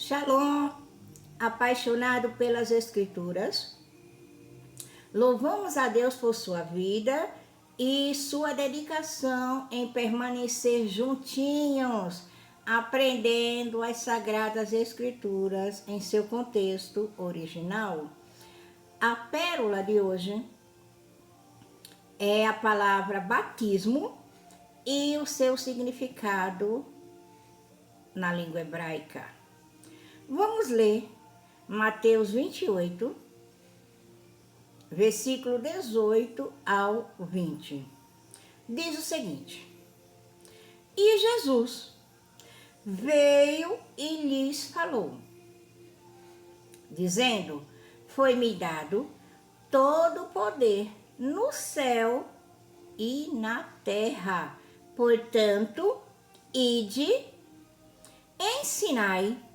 Shalom, apaixonado pelas Escrituras, louvamos a Deus por sua vida e sua dedicação em permanecer juntinhos, aprendendo as Sagradas Escrituras em seu contexto original. A pérola de hoje é a palavra batismo e o seu significado na língua hebraica. Vamos ler Mateus 28, versículo 18 ao 20. Diz o seguinte: E Jesus veio e lhes falou, dizendo: Foi-me dado todo o poder no céu e na terra. Portanto, ide, ensinai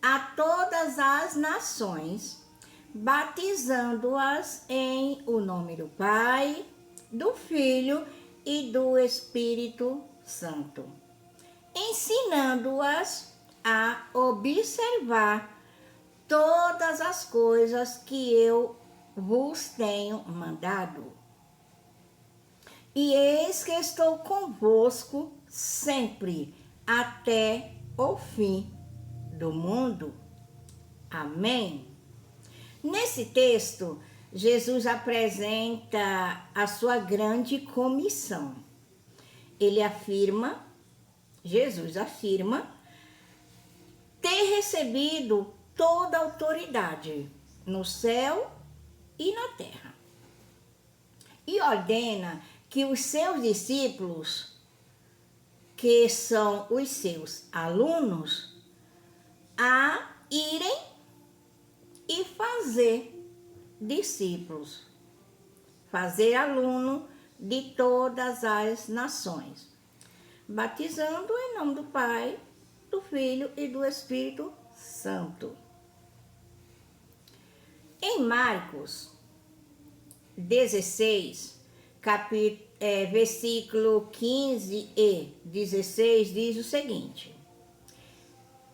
a todas as nações, batizando-as em o nome do Pai, do Filho e do Espírito Santo, ensinando-as a observar todas as coisas que eu vos tenho mandado. E eis que estou convosco sempre, até o fim do mundo. Amém? Nesse texto, Jesus apresenta a sua grande comissão. Jesus afirma ter recebido toda a autoridade no céu e na terra. E ordena que os seus discípulos, que são os seus alunos, a irem e fazer discípulos, fazer aluno de todas as nações, batizando em nome do Pai, do Filho e do Espírito Santo. Em Marcos 16, versículo 15 e 16, diz o seguinte: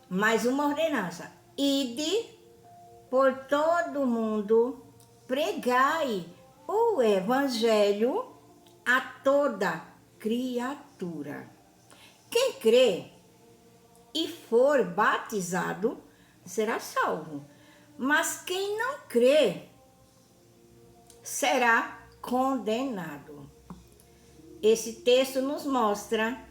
Mais uma ordenança: ide por todo o mundo, pregai o evangelho a toda criatura. Quem crê e for batizado será salvo, mas quem não crê será condenado. Esse texto nos mostra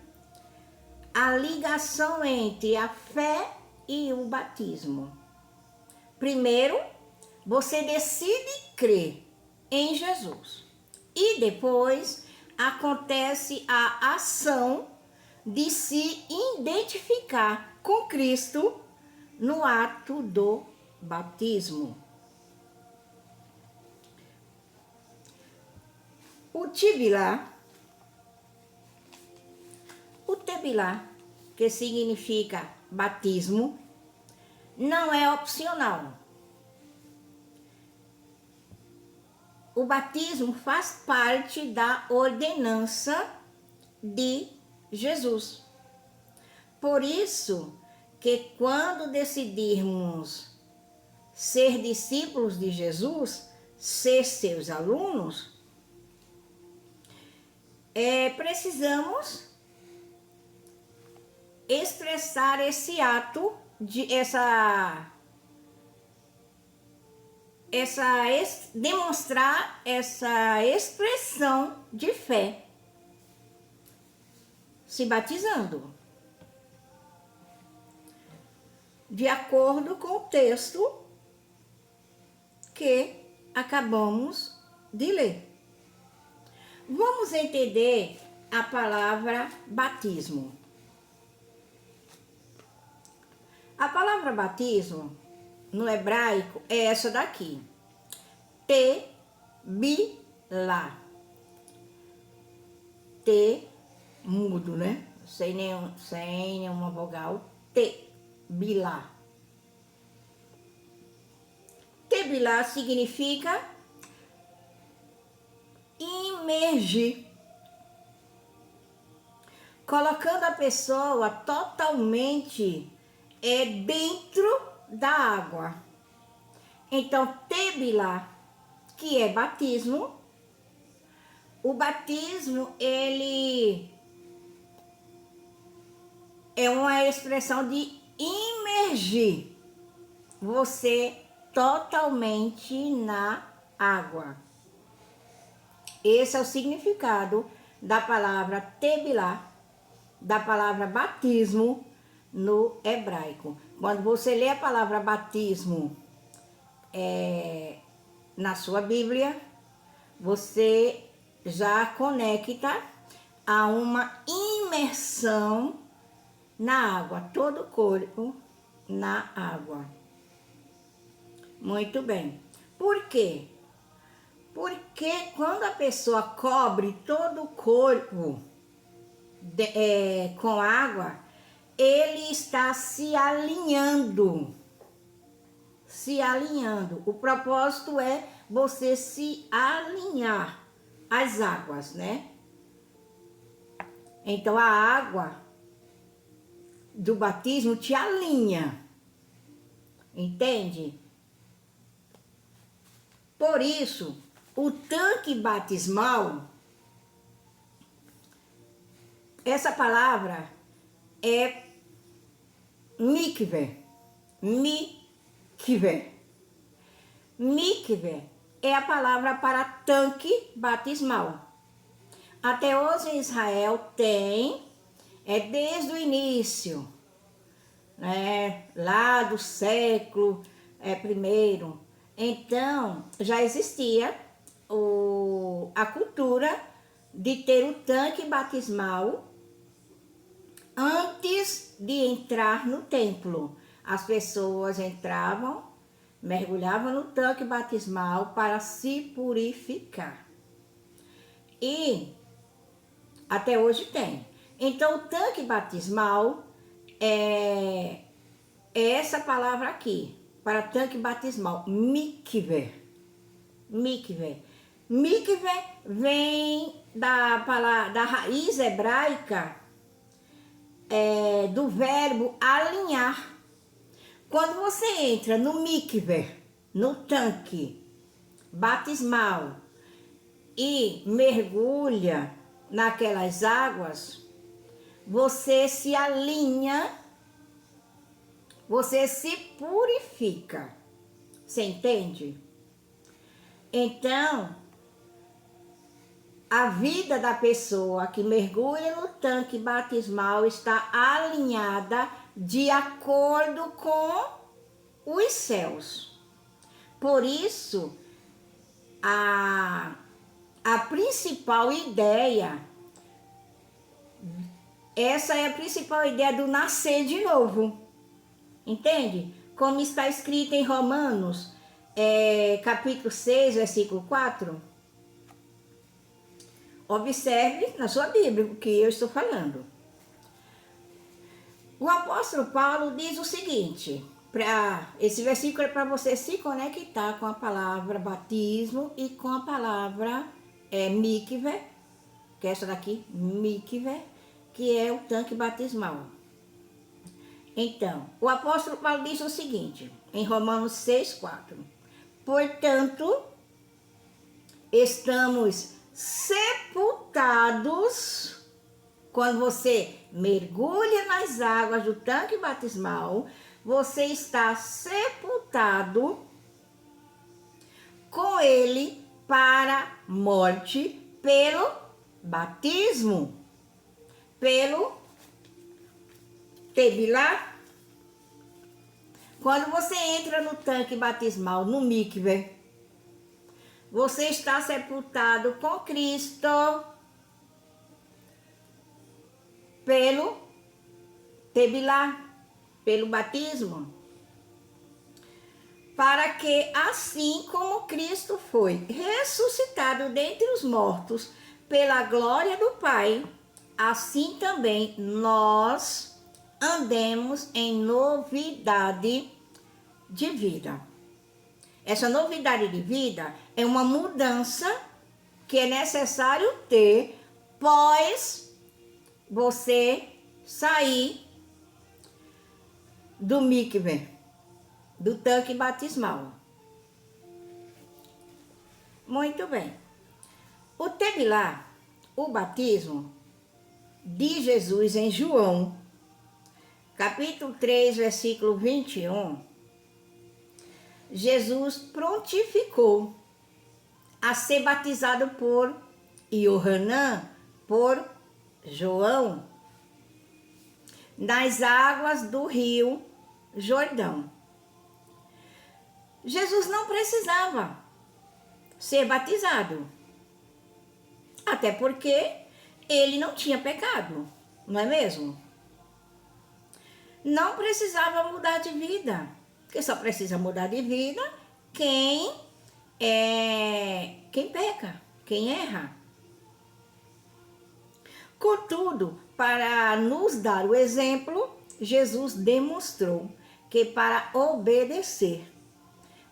a ligação entre a fé e o batismo. Primeiro, você decide crer em Jesus. E depois acontece a ação de se identificar com Cristo no ato do batismo. O tebilá, que significa batismo, não é opcional. O batismo faz parte da ordenança de Jesus. Por isso que quando decidirmos ser discípulos de Jesus, ser seus alunos, precisamos expressar esse ato demonstrar essa expressão de fé, se batizando, de acordo com o texto que acabamos de ler. Vamos entender a palavra batismo. A palavra batismo no hebraico é essa daqui: tebilá. T mudo, né? Sem nenhuma vogal. Tebilá. Tebilá significa imergir, colocando a pessoa totalmente é dentro da água. Então, Tebilá, que é batismo, o batismo, ele é uma expressão de imergir você totalmente na água. Esse é o significado da palavra Tebilá, da palavra batismo no hebraico. Quando você lê a palavra batismo na sua Bíblia, você já conecta a uma imersão na água, todo o corpo na água. Muito bem. Por quê? Porque quando a pessoa cobre todo o corpo com água, ele está se alinhando. Se alinhando. O propósito é você se alinhar às águas, né? Então a água do batismo te alinha. Entende? Por isso, o tanque batismal, essa palavra é mikve. Mikve. Mikve é a palavra para tanque batismal. Até hoje em Israel tem, desde o início, né, lá do século I. Então, já existia a cultura de ter o tanque batismal antes de entrar no templo. As pessoas entravam, mergulhavam no tanque batismal para se purificar. E até hoje tem. Então, o tanque batismal é essa palavra aqui, para tanque batismal, mikve. Mikve. Mikve vem da raiz hebraica do verbo alinhar. Quando você entra no mikve, no tanque batismal, e mergulha naquelas águas, você se alinha, você se purifica. Você entende? Então, a vida da pessoa que mergulha no tanque batismal está alinhada de acordo com os céus. Por isso, a principal ideia, essa é a principal ideia do nascer de novo. Entende? Como está escrito em Romanos, capítulo 6, versículo 4. Observe na sua Bíblia o que eu estou falando. O apóstolo Paulo diz o seguinte, esse versículo é para você se conectar com a palavra batismo e com a palavra mikve, que é essa daqui, mikve, que é o tanque batismal. Então, o apóstolo Paulo diz o seguinte, em Romanos 6,4. Portanto, estamos sepultados. Quando você mergulha nas águas do tanque batismal, você está sepultado com ele para morte pelo batismo, pelo Tebilá. Quando você entra no tanque batismal, no mikve, você está sepultado com Cristo pelo Tebilá, pelo batismo, para que, assim como Cristo foi ressuscitado dentre os mortos pela glória do Pai, assim também nós andemos em novidade de vida. Essa novidade de vida é uma mudança que é necessário ter pós você sair do mikve, do tanque batismal. Muito bem. O tebilá, o batismo de Jesus em João, capítulo 3, versículo 21, Jesus prontificou a ser batizado por Ioanã, por João, nas águas do rio Jordão. Jesus não precisava ser batizado, até porque ele não tinha pecado, não é mesmo? Não precisava mudar de vida, porque só precisa mudar de vida quem peca, quem erra. Contudo, para nos dar o exemplo, Jesus demonstrou que para obedecer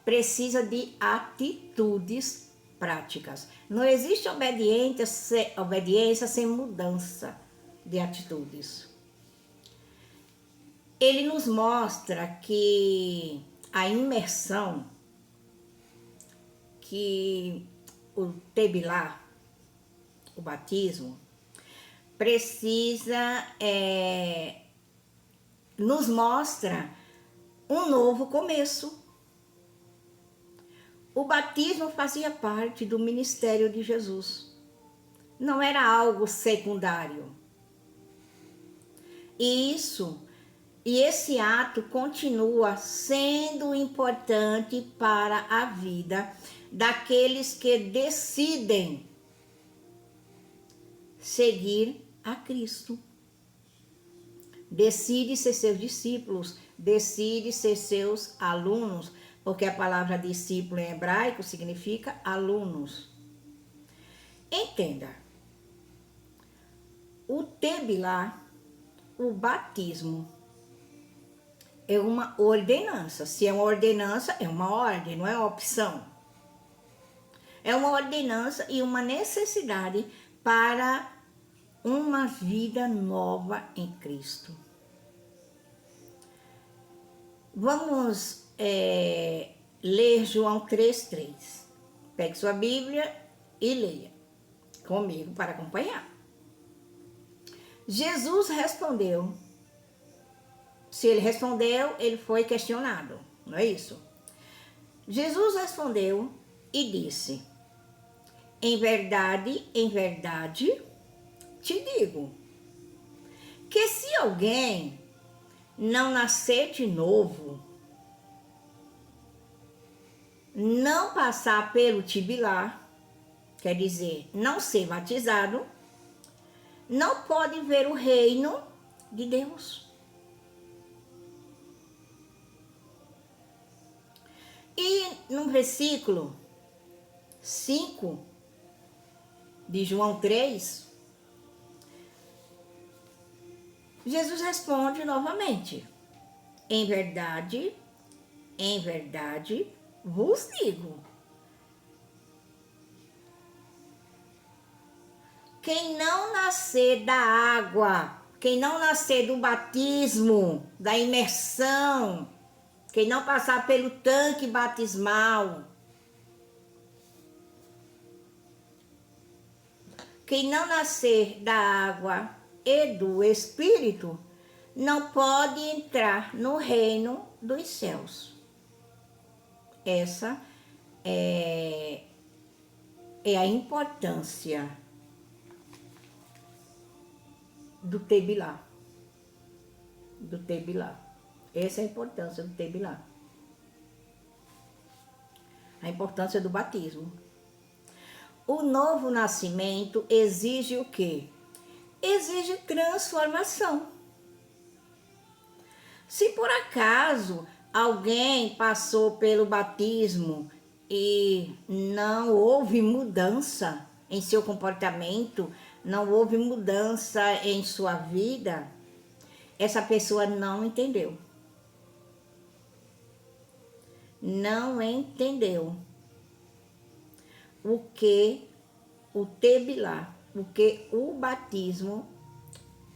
precisa de atitudes práticas. Não existe obediência sem mudança de atitudes. Ele nos mostra que a imersão, que o tebilá, o batismo, precisa, nos mostra um novo começo. O batismo fazia parte do ministério de Jesus. Não era algo secundário. E esse ato continua sendo importante para a vida daqueles que decidem seguir a Cristo. Decide ser seus discípulos, decide ser seus alunos, porque a palavra discípulo em hebraico significa alunos. Entenda, o tebilá, o batismo, é uma ordenança. Se é uma ordenança, é uma ordem, não é uma opção. É uma ordenança e uma necessidade para uma vida nova em Cristo. Vamos ler João 3,3. Pegue sua Bíblia e leia comigo para acompanhar. Jesus respondeu. Se ele respondeu, ele foi questionado, não é isso? Jesus respondeu e disse: em verdade, te digo, que se alguém não nascer de novo, não passar pelo tebilá, quer dizer, não ser batizado, não pode ver o reino de Deus. E no versículo 5 de João 3, Jesus responde novamente: em verdade vos digo, quem não nascer da água, quem não nascer do batismo, da imersão, quem não passar pelo tanque batismal, quem não nascer da água e do Espírito, não pode entrar no reino dos céus. Essa é a importância do tebilá. Essa é a importância do tebilá. A importância do batismo. O novo nascimento exige o quê? Exige transformação. Se por acaso alguém passou pelo batismo e não houve mudança em seu comportamento, não houve mudança em sua vida, essa pessoa não entendeu. Não entendeu o que o tebilá, o que o batismo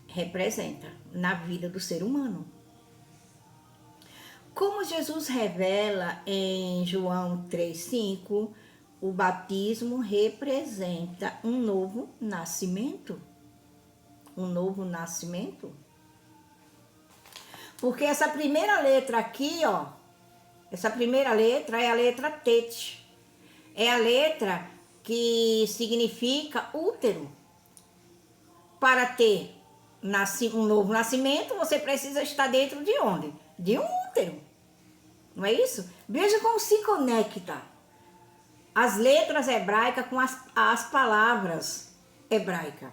representa na vida do ser humano. Como Jesus revela em João 3,5, o batismo representa um novo nascimento. Um novo nascimento. Porque essa primeira letra aqui, ó, essa primeira letra é a letra Tet. É a letra que significa útero. Para ter um novo nascimento, você precisa estar dentro de onde? De um útero. Não é isso? Veja como se conecta as letras hebraicas com as palavras hebraicas.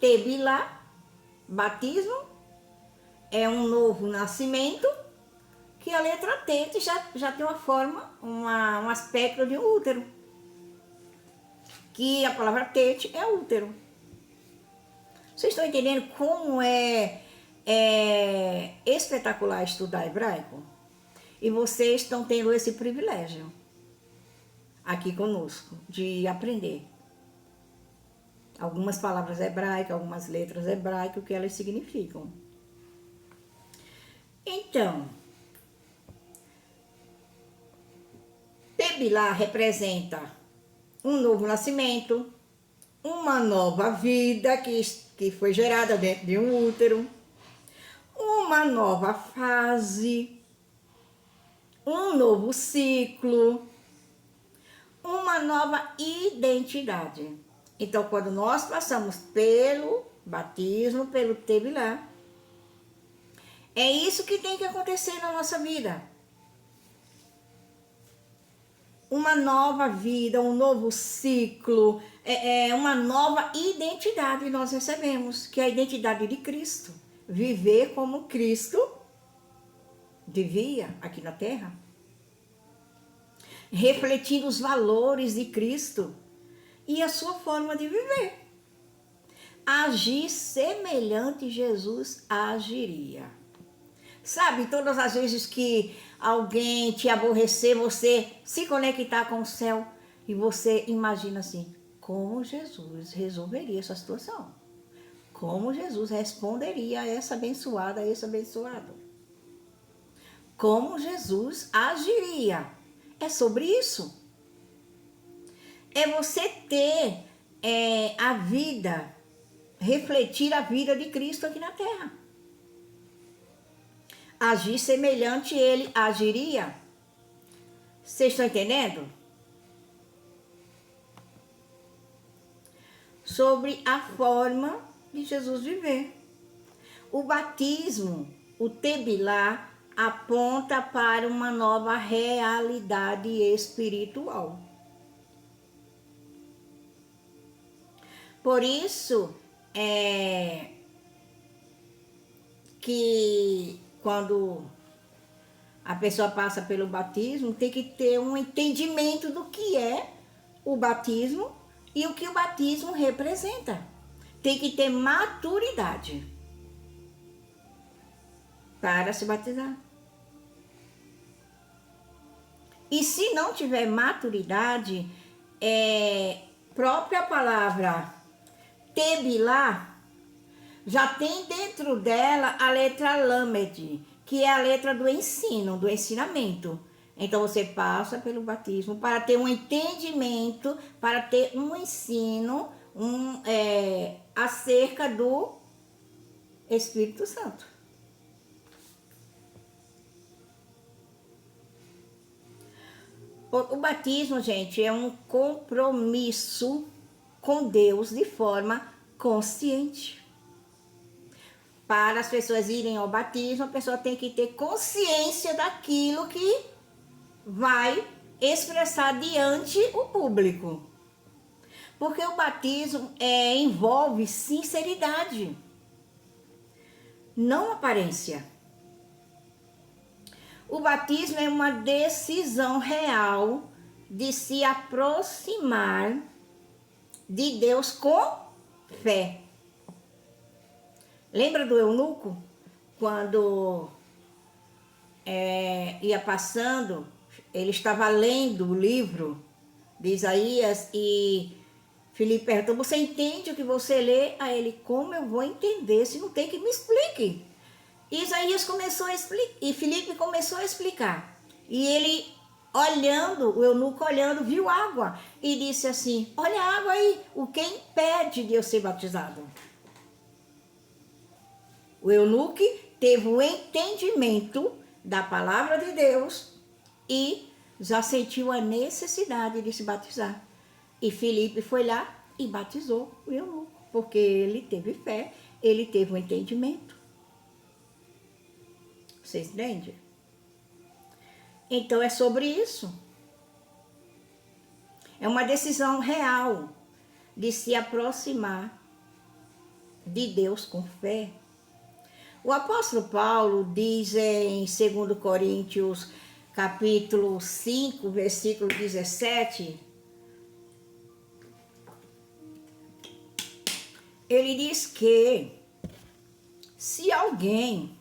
Tebilá, batismo, é um novo nascimento, que a letra Tet já tem uma forma, um aspecto de um útero. Que a palavra Tet é útero. Vocês estão entendendo como é espetacular estudar hebraico? E vocês estão tendo esse privilégio aqui conosco, de aprender algumas palavras hebraicas, algumas letras hebraicas, o que elas significam. Então, Tebilá representa um novo nascimento, uma nova vida que foi gerada dentro de um útero, uma nova fase, um novo ciclo, uma nova identidade. Então, quando nós passamos pelo batismo, pelo Tebilá, é isso que tem que acontecer na nossa vida. Uma nova vida, um novo ciclo, uma nova identidade nós recebemos, que é a identidade de Cristo. Viver como Cristo vivia aqui na Terra. Refletindo os valores de Cristo e a sua forma de viver. Agir semelhante Jesus agiria. Sabe, todas as vezes que alguém te aborrecer, você se conectar com o céu e você imagina assim, como Jesus resolveria essa situação? Como Jesus responderia a essa abençoada, a esse abençoado? Como Jesus agiria? É sobre isso. É você ter a vida, refletir a vida de Cristo aqui na Terra. Agir semelhante ele agiria. Vocês estão entendendo? Sobre a forma de Jesus viver. O batismo, o Tebilá, aponta para uma nova realidade espiritual. Por isso, que quando a pessoa passa pelo batismo, tem que ter um entendimento do que é o batismo e o que o batismo representa. Tem que ter maturidade para se batizar. E se não tiver maturidade, própria palavra Tebilá já tem dentro dela a letra Lamed, que é a letra do ensino, do ensinamento. Então você passa pelo batismo para ter um entendimento, para ter um ensino acerca do Espírito Santo. O batismo, gente, é um compromisso com Deus de forma consciente. Para as pessoas irem ao batismo, a pessoa tem que ter consciência daquilo que vai expressar diante o público. Porque o batismo envolve sinceridade, não aparência. O batismo é uma decisão real de se aproximar de Deus com fé. Lembra do eunuco? Quando ia passando, ele estava lendo o livro de Isaías e Filipe perguntou, você entende o que você lê? A ele, como eu vou entender se não tem que me explique? Isaías começou a explicar, e Filipe começou a explicar. E ele, olhando, o eunuco olhando, viu água e disse assim: olha a água aí, o que impede de eu ser batizado? O eunuco teve o entendimento da palavra de Deus e já sentiu a necessidade de se batizar. E Filipe foi lá e batizou o eunuco, porque ele teve fé, ele teve um entendimento. Vocês entendem? Então é sobre isso. É uma decisão real de se aproximar de Deus com fé. O apóstolo Paulo diz em 2 Coríntios, capítulo 5, versículo 17, ele diz que se alguém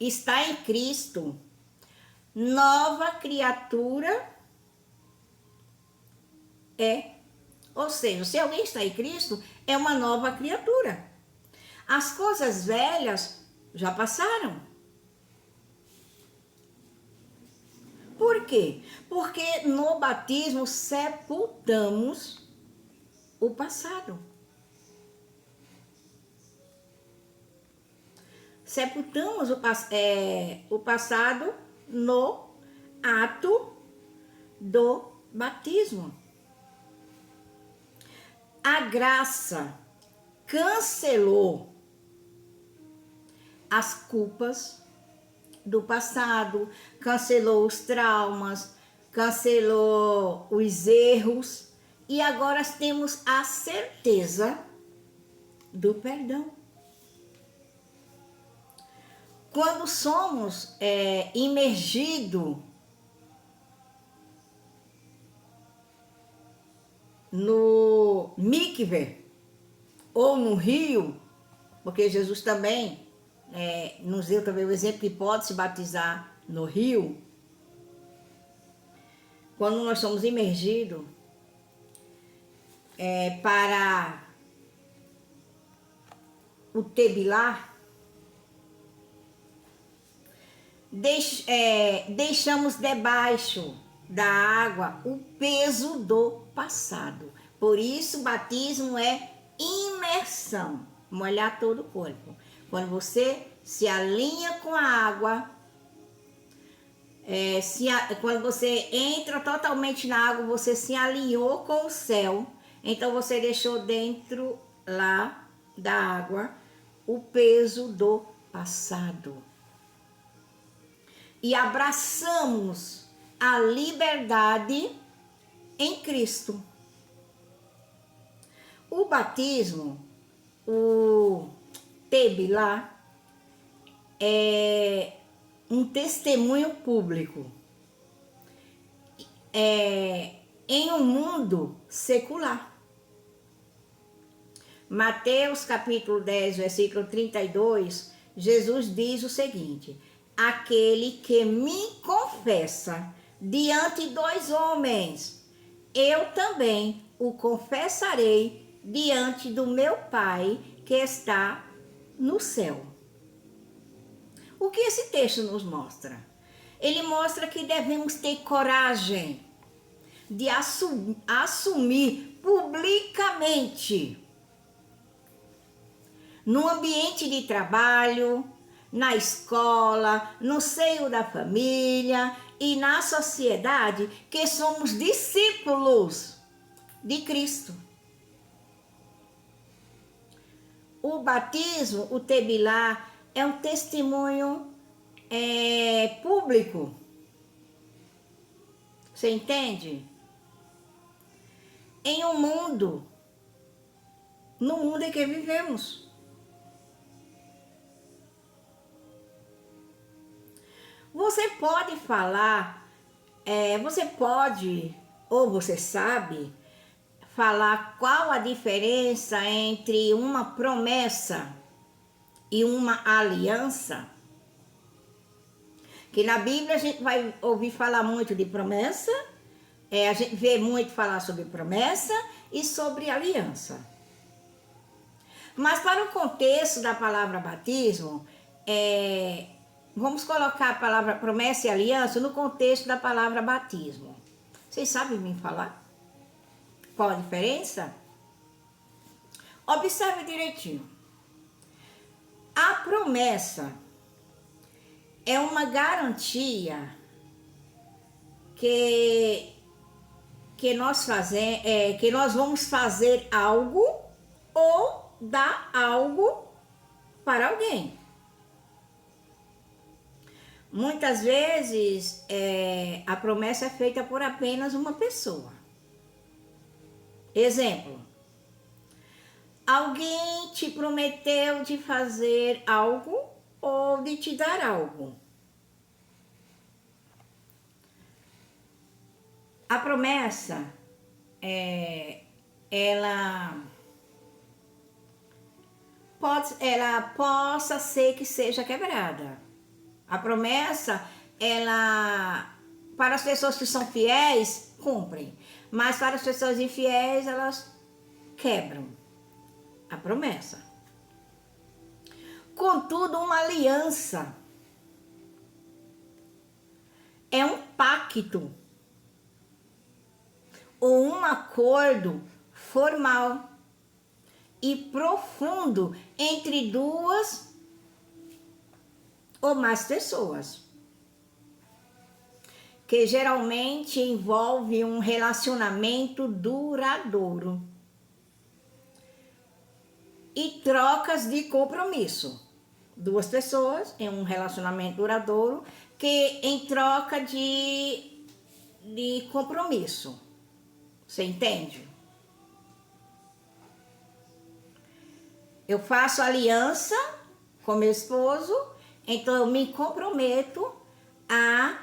está em Cristo, nova criatura é. Ou seja, se alguém está em Cristo, é uma nova criatura. As coisas velhas já passaram. Por quê? Porque no batismo sepultamos o passado. Sepultamos o passado no ato do batismo. A graça cancelou as culpas do passado, cancelou os traumas, cancelou os erros e agora temos a certeza do perdão. Quando somos imergidos no mikve ou no rio, porque Jesus também nos deu também o exemplo que pode se batizar no rio. Quando nós somos imergidos para o Tebilá, deixamos debaixo da água o peso do passado. Por isso, o batismo é imersão, molhar todo o corpo. Quando você se alinha com a água, quando você entra totalmente na água, você se alinhou com o céu, então você deixou dentro lá da água o peso do passado. E abraçamos a liberdade em Cristo. O batismo, o Tebilá, é um testemunho público em um mundo secular. Mateus capítulo 10, versículo 32, Jesus diz o seguinte: aquele que me confessa diante dos homens, eu também o confessarei diante do meu Pai que está no céu. O que esse texto nos mostra? Ele mostra que devemos ter coragem de assumir publicamente, no ambiente de trabalho, na escola, no seio da família e na sociedade, que somos discípulos de Cristo. O batismo, o Tebilá, é um testemunho público. Você entende? Em um mundo, no mundo em que vivemos. Você pode falar, você pode, ou você sabe, falar qual a diferença entre uma promessa e uma aliança? Que na Bíblia a gente vai ouvir falar muito de promessa, a gente vê muito falar sobre promessa e sobre aliança. Mas para o contexto da palavra batismo, vamos colocar a palavra promessa e aliança no contexto da palavra batismo. Vocês sabem me falar qual a diferença? Observe direitinho. A promessa é uma garantia que nós vamos fazer algo ou dar algo para alguém. Muitas vezes a promessa é feita por apenas uma pessoa. Exemplo: alguém te prometeu de fazer algo ou de te dar algo. A promessa, ela possa ser que seja quebrada. A promessa, para as pessoas que são fiéis, cumprem. Mas para as pessoas infiéis, elas quebram a promessa. Contudo, uma aliança é um pacto ou um acordo formal e profundo entre duas ou mais pessoas, que geralmente envolve um relacionamento duradouro e trocas de compromisso. Duas pessoas em um relacionamento duradouro que em troca de compromisso. Você entende? Eu faço aliança com meu esposo, então eu me comprometo a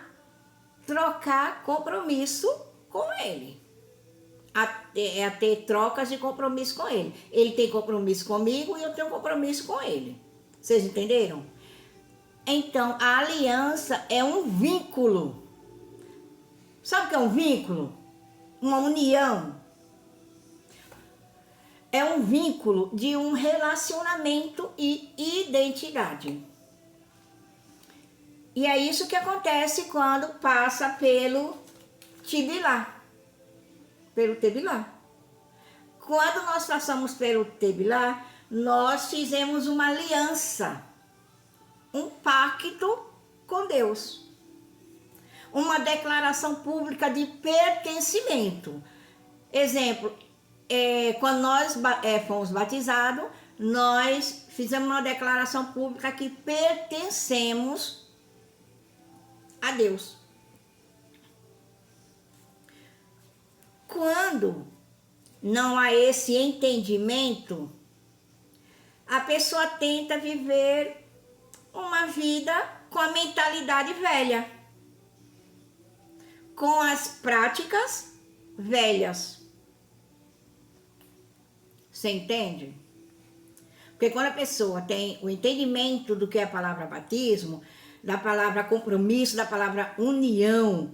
trocar compromisso com ele. A ter trocas de compromisso com ele. Ele tem compromisso comigo e eu tenho compromisso com ele. Vocês entenderam? Então, a aliança é um vínculo. Sabe o que é um vínculo? Uma união. É um vínculo de um relacionamento e identidade. E é isso que acontece quando passa pelo Tebilá. Pelo Tebilá. Quando nós passamos pelo Tebilá, nós fizemos uma aliança, um pacto com Deus. Uma declaração pública de pertencimento. Exemplo, quando nós fomos batizados, nós fizemos uma declaração pública que pertencemos a Deus. Quando não há esse entendimento, a pessoa tenta viver uma vida com a mentalidade velha, com as práticas velhas. Você entende? Porque quando a pessoa tem o entendimento do que é a palavra batismo, da palavra compromisso, da palavra união,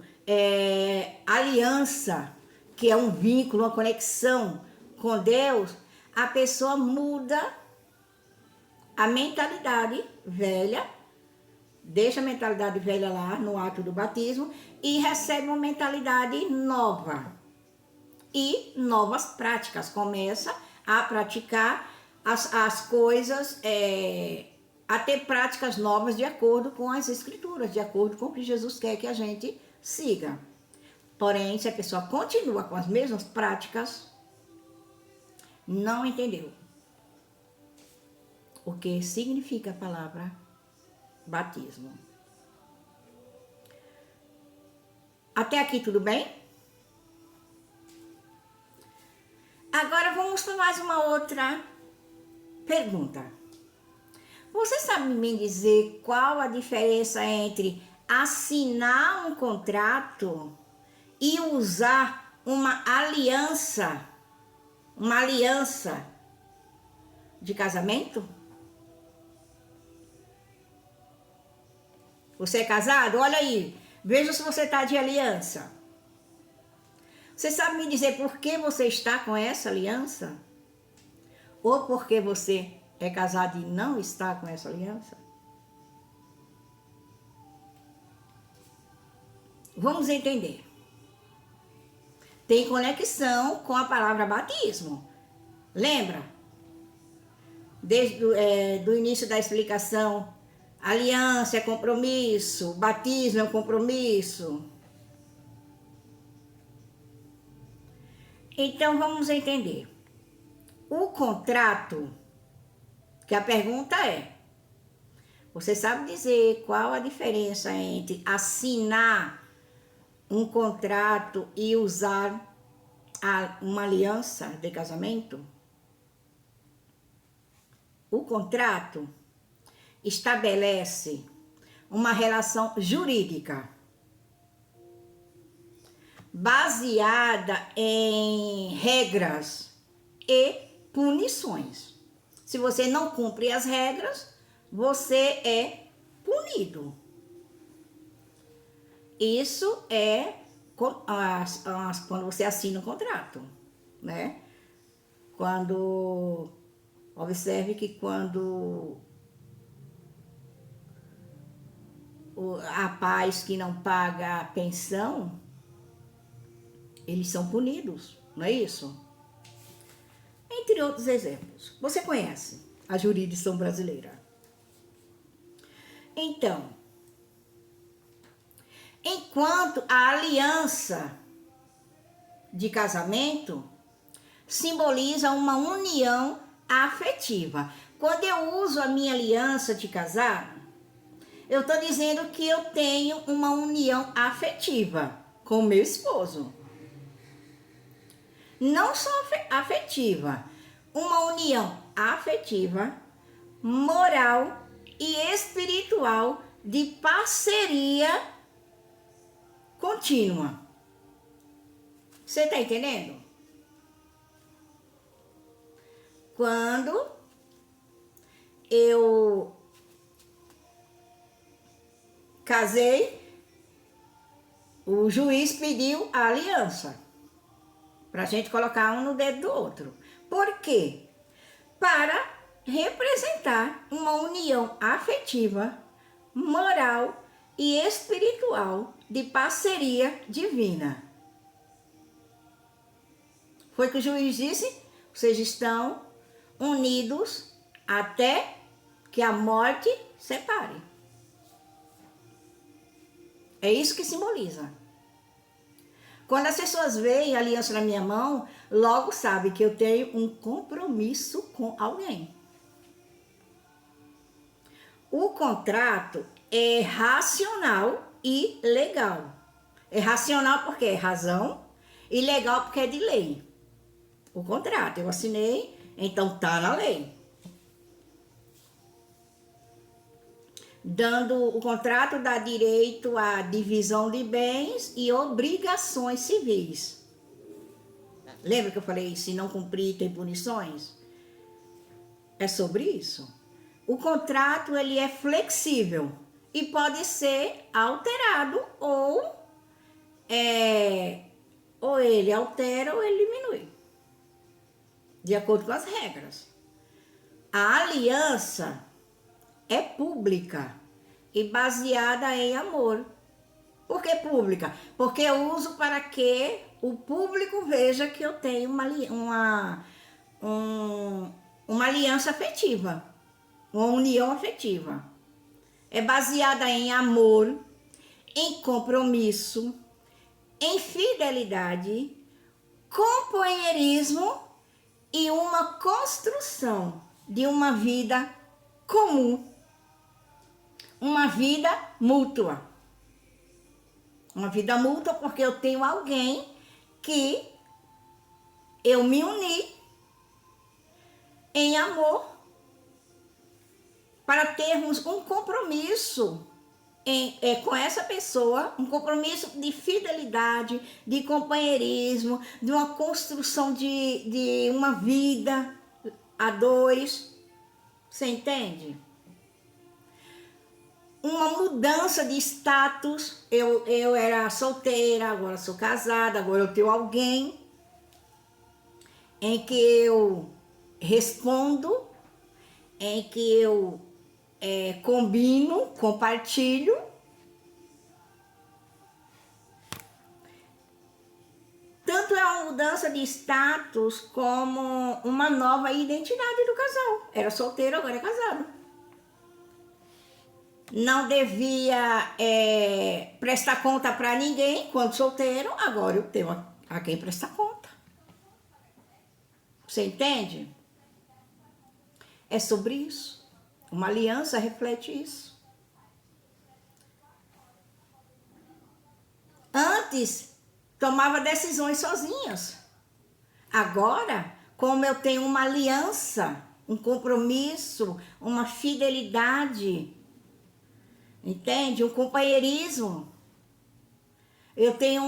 aliança, que é um vínculo, uma conexão com Deus, a pessoa muda a mentalidade velha, deixa a mentalidade velha lá no ato do batismo e recebe uma mentalidade nova. E novas práticas, começa a praticar as coisas, a ter práticas novas de acordo com as Escrituras, de acordo com o que Jesus quer que a gente siga. Porém, se a pessoa continua com as mesmas práticas, não entendeu o que significa a palavra batismo. Até aqui tudo bem? Agora vamos para mais uma outra pergunta. Você sabe me dizer qual a diferença entre assinar um contrato e usar uma aliança de casamento? Você é casado? Olha aí, veja se você está de aliança. Você sabe me dizer por que você está com essa aliança? ou porque você é casado e não está com essa aliança? Vamos entender. Tem conexão com a palavra batismo. Lembra? Desde do início da explicação, aliança é compromisso, batismo é um compromisso. Então vamos entender. O contrato, que a pergunta é, você sabe dizer qual a diferença entre assinar um contrato e usar uma aliança de casamento? O contrato estabelece uma relação jurídica baseada em regras e punições. Se você não cumpre as regras, você é punido. Isso é quando você assina um contrato, né? Observe que quando há pais que não pagam a pensão, eles são punidos, não é isso? Entre outros exemplos. Você conhece a jurisdição brasileira. Então, enquanto a aliança de casamento simboliza uma união afetiva. Quando eu uso a minha aliança de casar, eu estou dizendo que eu tenho uma união afetiva com meu esposo. Não só afetiva, uma união afetiva, moral e espiritual de parceria contínua. Você está entendendo? Quando eu casei, o juiz pediu a aliança para a gente colocar um no dedo do outro. Por quê? Para representar uma união afetiva, moral e espiritual de parceria divina. Foi o que o juiz disse? Vocês estão unidos até que a morte separe. É isso que simboliza. Quando as pessoas veem a aliança na minha mão, logo sabem que eu tenho um compromisso com alguém. O contrato é racional e legal. É racional porque é razão e legal porque é de lei. O contrato, eu assinei, então tá na lei. O contrato dá direito à divisão de bens e obrigações civis. Lembra que eu falei, se não cumprir tem punições? É sobre isso. O contrato, ele é flexível e pode ser alterado ou ele altera ou ele diminui, de acordo com as regras. A aliança é pública e baseada em amor. Por que pública? Porque eu uso para que o público veja que eu tenho uma aliança afetiva, uma união afetiva. É baseada em amor, em compromisso, em fidelidade, companheirismo e uma construção de uma vida comum. Uma vida mútua. Uma vida mútua porque eu tenho alguém que eu me uni em amor para termos um compromisso com essa pessoa, um compromisso de fidelidade, de companheirismo, de uma construção de uma vida a dois. Você entende? Uma mudança de status. Eu era solteira, agora sou casada, agora eu tenho alguém em que eu respondo, em que eu combino, compartilho. Tanto é uma mudança de status como uma nova identidade do casal. Era solteiro, agora é casado. Não devia prestar conta para ninguém quando solteiro, agora eu tenho a quem prestar conta. Você entende? É sobre isso. Uma aliança reflete isso. Antes, tomava decisões sozinhas. Agora, como eu tenho uma aliança, um compromisso, uma fidelidade, entende? Um companheirismo. Eu tenho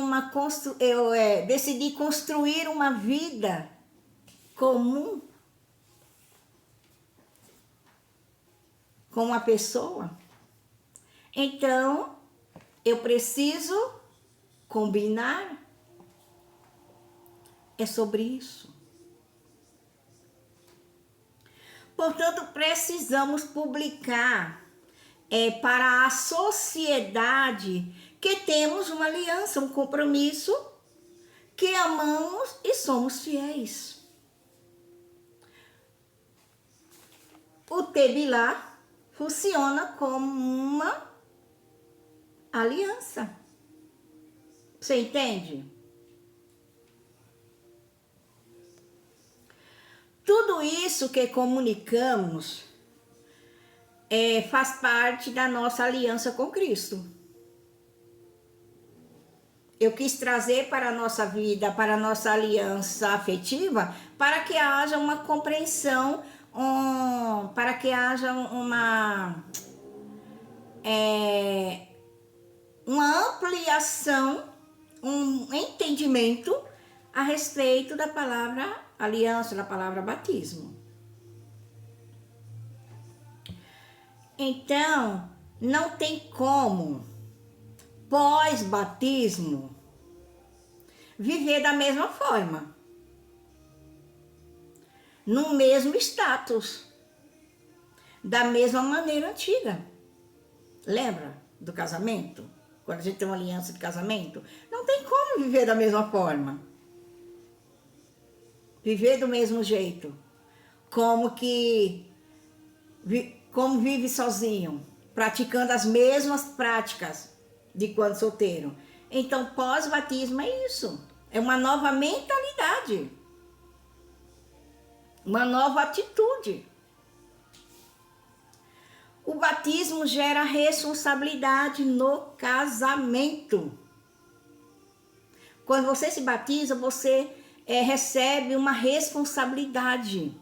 decidi construir uma vida comum com uma pessoa. Então, eu preciso combinar. É sobre isso. Portanto, precisamos publicar para a sociedade que temos uma aliança, um compromisso, que amamos e somos fiéis. O Tebilá funciona como uma aliança. Você entende? Tudo isso que comunicamos faz parte da nossa aliança com Cristo. Eu quis trazer para a nossa vida, para a nossa aliança afetiva, para que haja uma compreensão, para que haja uma ampliação, um entendimento a respeito da palavra aliança, da palavra batismo. Então, não tem como, pós-batismo, viver da mesma forma, no mesmo status, da mesma maneira antiga. Lembra do casamento? Quando a gente tem uma aliança de casamento, não tem como viver da mesma forma. Viver do mesmo jeito. Como vive sozinho, praticando as mesmas práticas de quando solteiro. Então, pós-batismo é isso. É uma nova mentalidade. Uma nova atitude. O batismo gera responsabilidade no casamento. Quando você se batiza, você recebe uma responsabilidade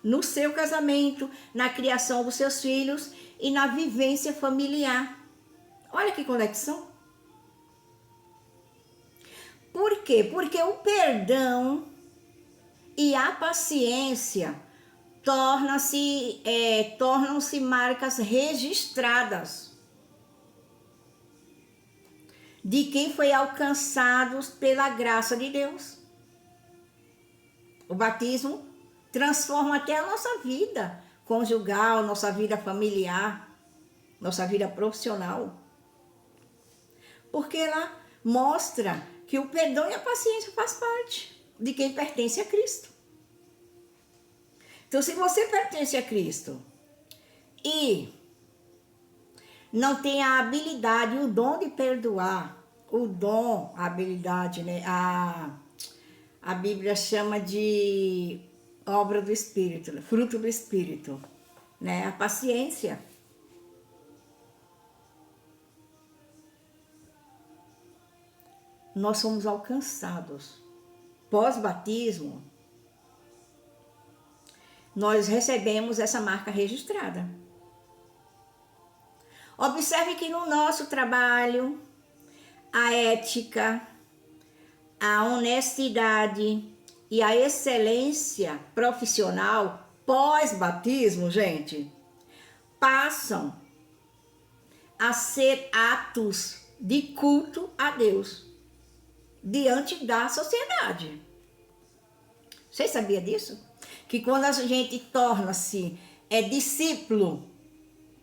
no seu casamento, na criação dos seus filhos e na vivência familiar. Olha que conexão. Por quê? Porque o perdão e a paciência tornam-se marcas registradas de quem foi alcançado pela graça de Deus. O batismo transforma até a nossa vida conjugal, nossa vida familiar, nossa vida profissional. Porque ela mostra que o perdão e a paciência faz parte de quem pertence a Cristo. Então, se você pertence a Cristo e não tem a habilidade, o dom de perdoar, a habilidade, né? A Bíblia chama de obra do Espírito, fruto do Espírito, né? A paciência. Nós somos alcançados. Pós-batismo, nós recebemos essa marca registrada. Observe que no nosso trabalho, a ética, a honestidade e a excelência profissional pós-batismo, gente, passam a ser atos de culto a Deus diante da sociedade. Você sabia disso? que quando a gente torna-se discípulo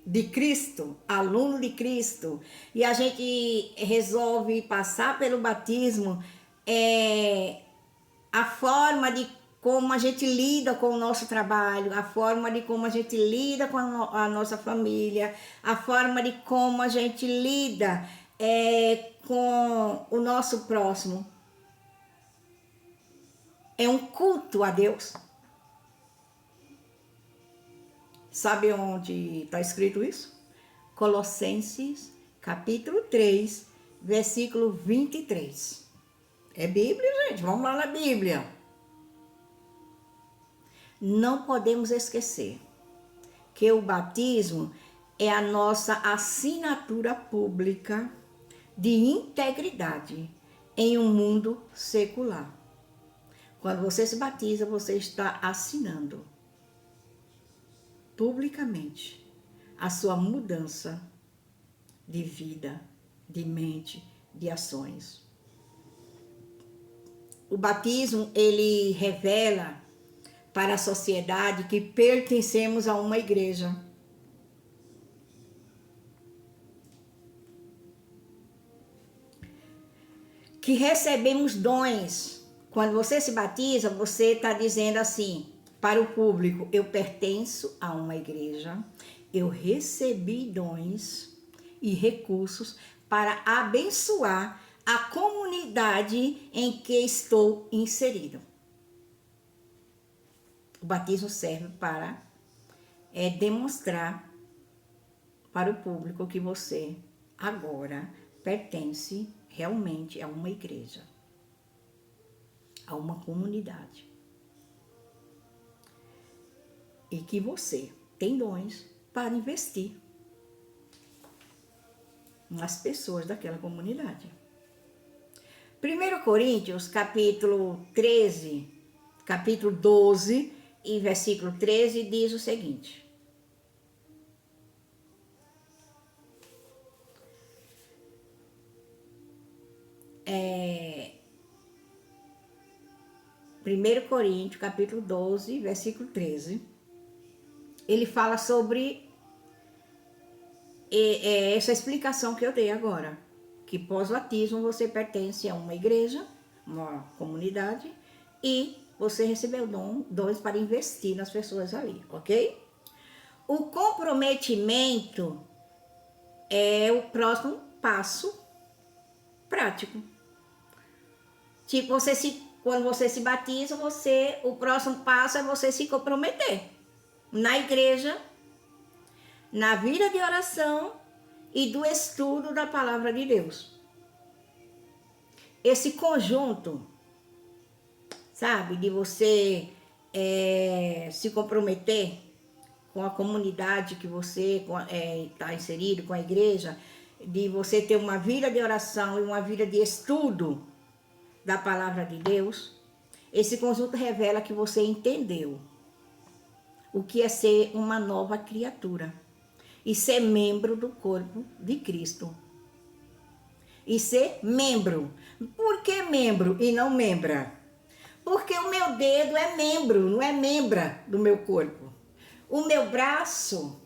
de Cristo, aluno de Cristo, e a gente resolve passar pelo batismo, a forma de como a gente lida com o nosso trabalho, a forma de como a gente lida com a nossa família, a forma de como a gente lida com o nosso próximo. É um culto a Deus. Sabe onde está escrito isso? Colossenses, capítulo 3, versículo 23. É Bíblia, gente? Vamos lá na Bíblia. Não podemos esquecer que o batismo é a nossa assinatura pública de integridade em um mundo secular. Quando você se batiza, você está assinando publicamente a sua mudança de vida, de mente, de ações. O batismo, ele revela para a sociedade que pertencemos a uma igreja. Que recebemos dons. Quando você se batiza, você está dizendo assim para o público: eu pertenço a uma igreja, eu recebi dons e recursos para abençoar a comunidade em que estou inserido. O batismo serve para demonstrar para o público que você agora pertence realmente a uma igreja, a uma comunidade. E que você tem dons para investir nas pessoas daquela comunidade. 1 Coríntios, capítulo 13, capítulo 12 e versículo 13 diz o seguinte: Primeiro Coríntios, capítulo 12, versículo 13, ele fala sobre essa explicação que eu dei agora, que pós-batismo você pertence a uma igreja, uma comunidade, e você recebeu dons para investir nas pessoas ali, ok? O comprometimento é o próximo passo prático. Tipo, quando você se batiza, o próximo passo é você se comprometer na igreja, na vida de oração e do estudo da palavra de Deus. Esse conjunto, sabe, de você se comprometer com a comunidade que você está inserido, com a igreja, de você ter uma vida de oração e uma vida de estudo da palavra de Deus, esse conjunto revela que você entendeu o que é ser uma nova criatura e ser membro do corpo de Cristo. E ser membro. Por que membro e não membra? Porque o meu dedo é membro, não é membra do meu corpo. O meu braço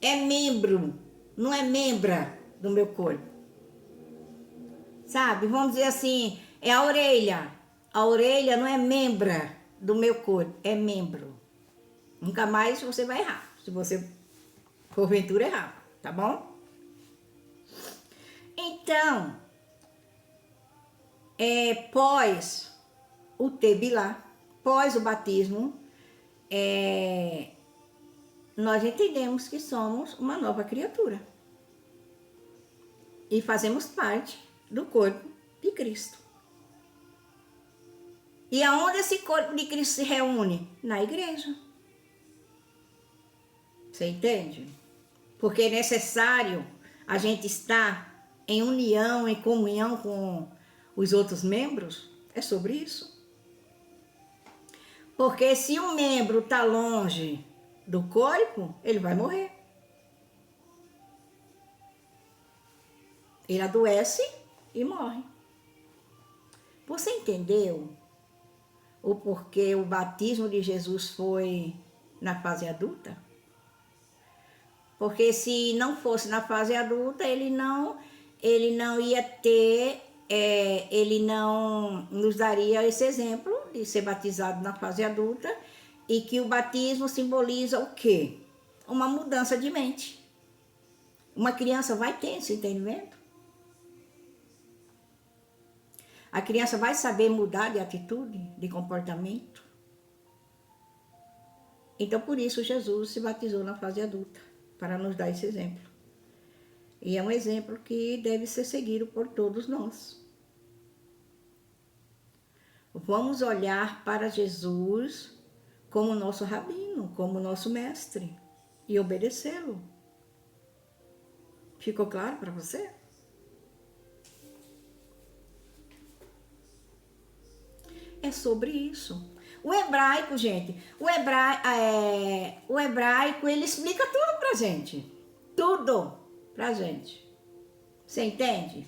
é membro, não é membra do meu corpo. Sabe? Vamos dizer assim, é a orelha. A orelha não é membra do meu corpo, é membro. Nunca mais você vai errar, se você porventura errar, tá bom? Então, pós o tebilá, pós o batismo, nós entendemos que somos uma nova criatura e fazemos parte do corpo de Cristo. E aonde esse corpo de Cristo se reúne? Na igreja. Você entende? Porque é necessário a gente estar em união, em comunhão com os outros membros. É sobre isso. Porque se um membro está longe do corpo, ele vai morrer. Ele adoece e morre. Você entendeu o porquê o batismo de Jesus foi na fase adulta? Porque se não fosse na fase adulta, ele não ia ter, ele não nos daria esse exemplo de ser batizado na fase adulta, e que o batismo simboliza o quê? Uma mudança de mente. Uma criança vai ter esse entendimento? A criança vai saber mudar de atitude, de comportamento? Então, por isso, Jesus se batizou na fase adulta, para nos dar esse exemplo. E é um exemplo que deve ser seguido por todos nós. Vamos olhar para Jesus como nosso rabino, como nosso mestre, e obedecê-lo. Ficou claro para você? É sobre isso. O hebraico, gente, o hebraico, ele explica tudo pra gente. Tudo pra gente. Você entende?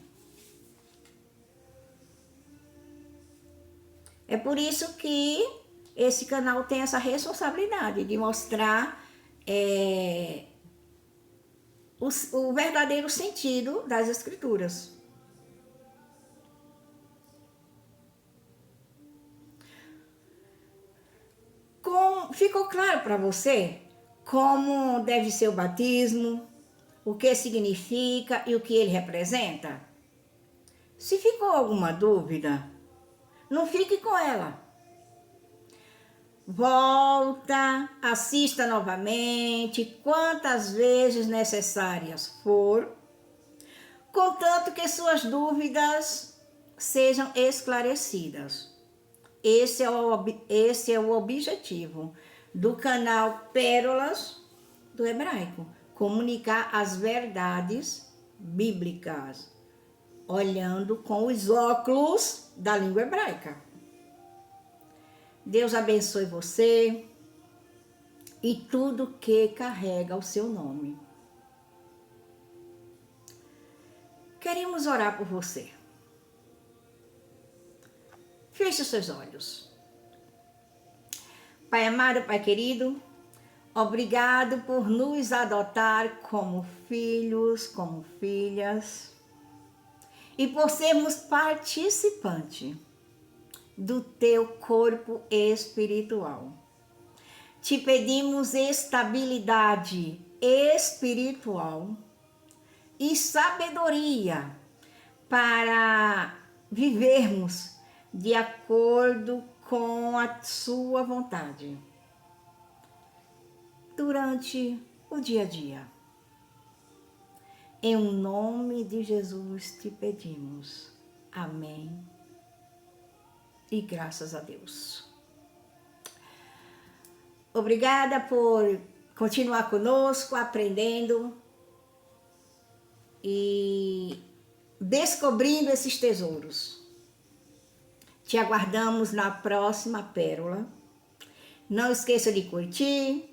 É por isso que esse canal tem essa responsabilidade de mostrar o verdadeiro sentido das Escrituras. Ficou claro para você como deve ser o batismo, o que significa e o que ele representa? Se ficou alguma dúvida, não fique com ela. Volta, assista novamente, quantas vezes necessárias for, contanto que suas dúvidas sejam esclarecidas. Esse é o objetivo do canal Pérolas do Hebraico. Comunicar as verdades bíblicas, olhando com os óculos da língua hebraica. Deus abençoe você e tudo que carrega o seu nome. Queremos orar por você. Feche os seus olhos. Pai amado, Pai querido, obrigado por nos adotar como filhos, como filhas, e por sermos participantes do teu corpo espiritual. Te pedimos estabilidade espiritual e sabedoria para vivermos de acordo com a sua vontade durante o dia a dia. Em nome de Jesus te pedimos. Amém. E graças a Deus. Obrigada por continuar conosco, aprendendo e descobrindo esses tesouros. Te aguardamos na próxima pérola. Não esqueça de curtir,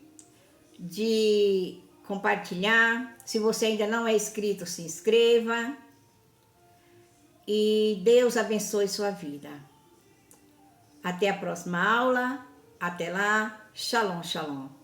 de compartilhar. Se você ainda não é inscrito, se inscreva. E Deus abençoe sua vida. Até a próxima aula. Até lá. Shalom, shalom.